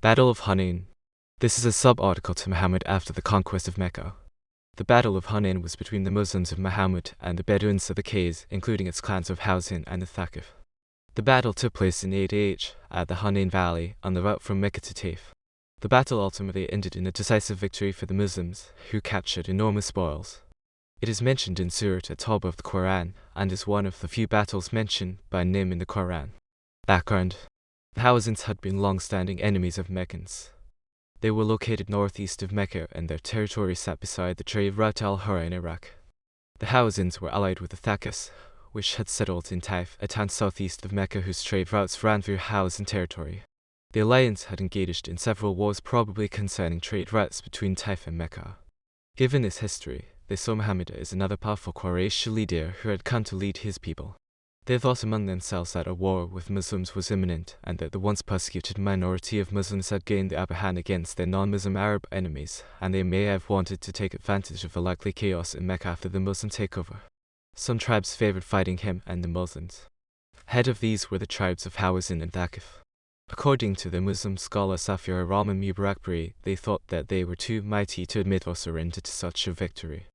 Battle of Hunayn. This is a sub-article to Muhammad after the conquest of Mecca. The Battle of Hunayn was between the Muslims of Muhammad and the Bedouins of the Qays, including its clans of Hawazin and the Thaqif. The battle took place in 8 AH at the Hunayn Valley on the route from Mecca to Taif. The battle ultimately ended in a decisive victory for the Muslims, who captured enormous spoils. It is mentioned in Surat at-Tawbah of the Qur'an and is one of the few battles mentioned by name in the Qur'an. Background: the Hawazins had been long-standing enemies of Meccans. They were located northeast of Mecca and their territory sat beside the trade route al-Hura in Iraq. The Hawazins were allied with the Thaqif, which had settled in Taif, a town southeast of Mecca whose trade routes ran through Hawazin territory. The alliance had engaged in several wars probably concerning trade routes between Taif and Mecca. Given this history, they saw Muhammad as another powerful Quraysh leader who had come to lead his people. They thought among themselves that a war with Muslims was imminent and that the once persecuted minority of Muslims had gained the upper hand against their non-Muslim Arab enemies, and they may have wanted to take advantage of the likely chaos in Mecca after the Muslim takeover. Some tribes favored fighting him and the Muslims. Head of these were the tribes of Hawazin and Thaqif. According to the Muslim scholar Safir Rahman Mubarakpuri, they thought that they were too mighty to admit or surrender to such a victory.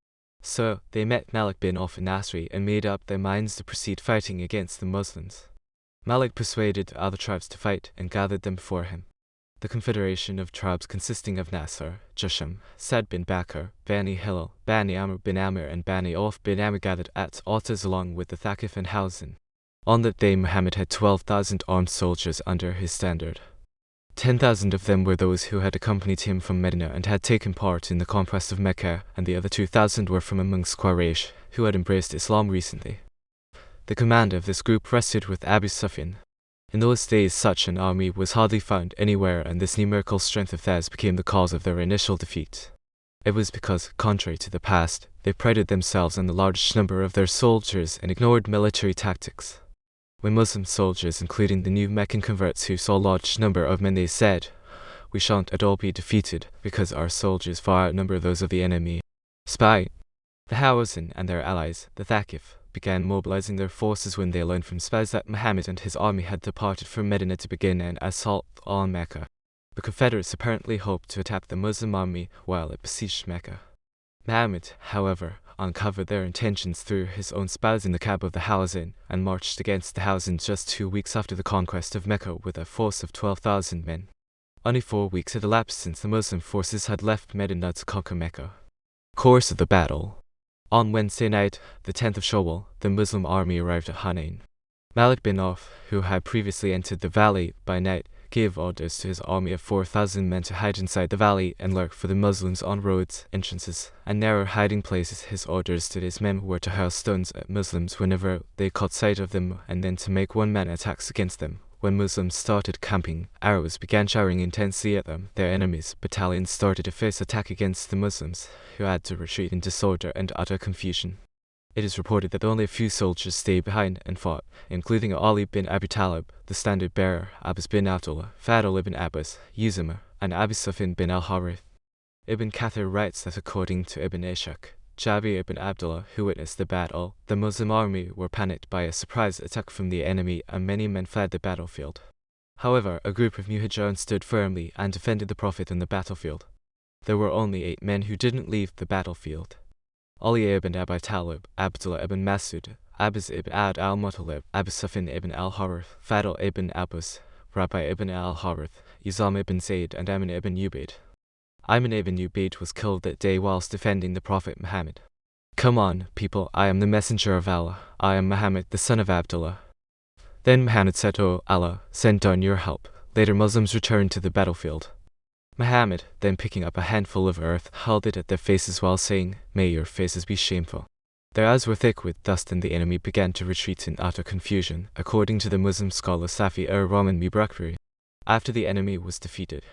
So, they met Malik bin Auf al-Nasri and made up their minds to proceed fighting against the Muslims. Malik persuaded the other tribes to fight and gathered them before him. The confederation of tribes consisting of Nasr, Jusham, Sa'd bin Bakr, Bani Hilal, Bani Amr bin Amir and Bani Auf bin Amir gathered at Otas along with the Thaqif and Hawazin. On that day Muhammad had 12,000 armed soldiers under his standard. 10,000 of them were those who had accompanied him from Medina and had taken part in the conquest of Mecca, and the other 2,000 were from amongst Quraysh, who had embraced Islam recently. The commander of this group rested with Abu Sufyan. In those days such an army was hardly found anywhere, and this numerical strength of theirs became the cause of their initial defeat. It was because, contrary to the past, they prided themselves on the large number of their soldiers and ignored military tactics. When Muslim soldiers, including the new Meccan converts who saw a large number of men, they said, "We shan't at all be defeated, because our soldiers far outnumber those of the enemy." Spy. The Hawazin and their allies, the Thaqif, began mobilizing their forces when they learned from spies that Muhammad and his army had departed from Medina to begin an assault on Mecca. The Confederates apparently hoped to attack the Muslim army while it besieged Mecca. Muhammad, however, uncovered their intentions through his own spies in the camp of the Hawazin and marched against the Hawazin just 2 weeks after the conquest of Mecca with a force of 12,000 men. Only 4 weeks had elapsed since the Muslim forces had left Medina to conquer Mecca. Course of the battle. On Wednesday night, the 10th of Shawwal, the Muslim army arrived at Hunayn. Malik bin Auf, who had previously entered the valley by night, gave orders to his army of 4,000 men to hide inside the valley and lurk for the Muslims on roads, entrances, and narrow hiding places. His orders to his men were to hurl stones at Muslims whenever they caught sight of them, and then to make one-man attacks against them. When Muslims started camping, arrows began showering intensely at them. Their enemies' battalions started a fierce attack against the Muslims, who had to retreat in disorder and utter confusion. It is reported that only a few soldiers stayed behind and fought, including Ali bin Abi Talib, the standard bearer, Abbas bin Abdullah, Fadl ibn Abbas, Yuzamah, and Abu Sufyan bin al-Harith. Ibn Kathir writes that according to Ibn Ishaq, Jabir ibn Abdullah, who witnessed the battle, the Muslim army were panicked by a surprise attack from the enemy and many men fled the battlefield. However, a group of Muhajirin stood firmly and defended the Prophet on the battlefield. There were only 8 men who didn't leave the battlefield. Ali ibn Abi Talib, Abdullah ibn Masud, Abbas ibn Ad al-Muttalib, Abu Sufyan ibn al-Harith, Fadl ibn Abbas, Rabbi ibn al-Harith, Yuzam ibn Zayd, and Amin ibn Ubayd. Ayman ibn Ubayd was killed that day whilst defending the Prophet Muhammad. "Come on, people, I am the messenger of Allah. I am Muhammad, the son of Abdullah." Then Muhammad said, "O Allah, send down your help." Later Muslims returned to the battlefield. Muhammad, then picking up a handful of earth, hurled it at their faces while saying, "May your faces be shameful." Their eyes were thick with dust and the enemy began to retreat in utter confusion, according to the Muslim scholar Safi Rahman Mubarakpuri. After the enemy was defeated,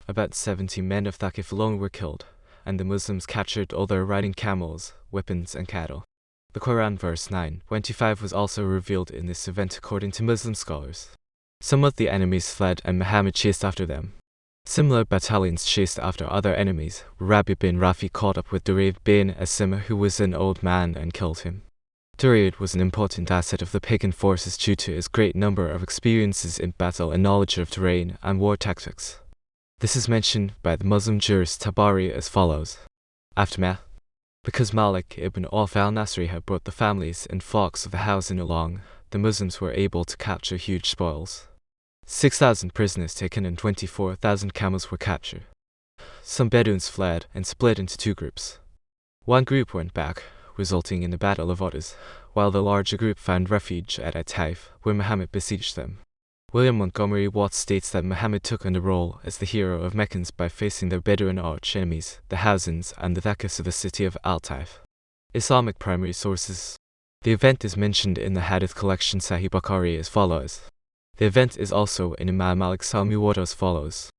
about 70 men of Thaqif alone were killed, and the Muslims captured all their riding camels, weapons and cattle. The Qur'an verse 9:25 was also revealed in this event according to Muslim scholars. Some of the enemies fled and Muhammad chased after them. Similar battalions chased after other enemies. Rabi bin Rafi caught up with Durayd bin Asim, who was an old man, and killed him. Durayd was an important asset of the pagan forces due to his great number of experiences in battle and knowledge of terrain and war tactics. This is mentioned by the Muslim jurist Tabari as follows. Aftermath. Because Malik ibn Auf al-Nasri had brought the families and flocks of the Hawazin along, the Muslims were able to capture huge spoils. 6,000 prisoners taken and 24,000 camels were captured. Some Bedouins fled and split into two groups. One group went back, resulting in the Battle of Hunayn, while the larger group found refuge at Taif, where Muhammad besieged them. William Montgomery Watt states that Muhammad took on the role as the hero of Meccans by facing their Bedouin arch-enemies, the Hawazins and the Thaqif of the city of Taif. Islamic primary sources. The event is mentioned in the Hadith collection Sahih Bukhari as follows. The event is also in Imam Malik's Muwatta as follows.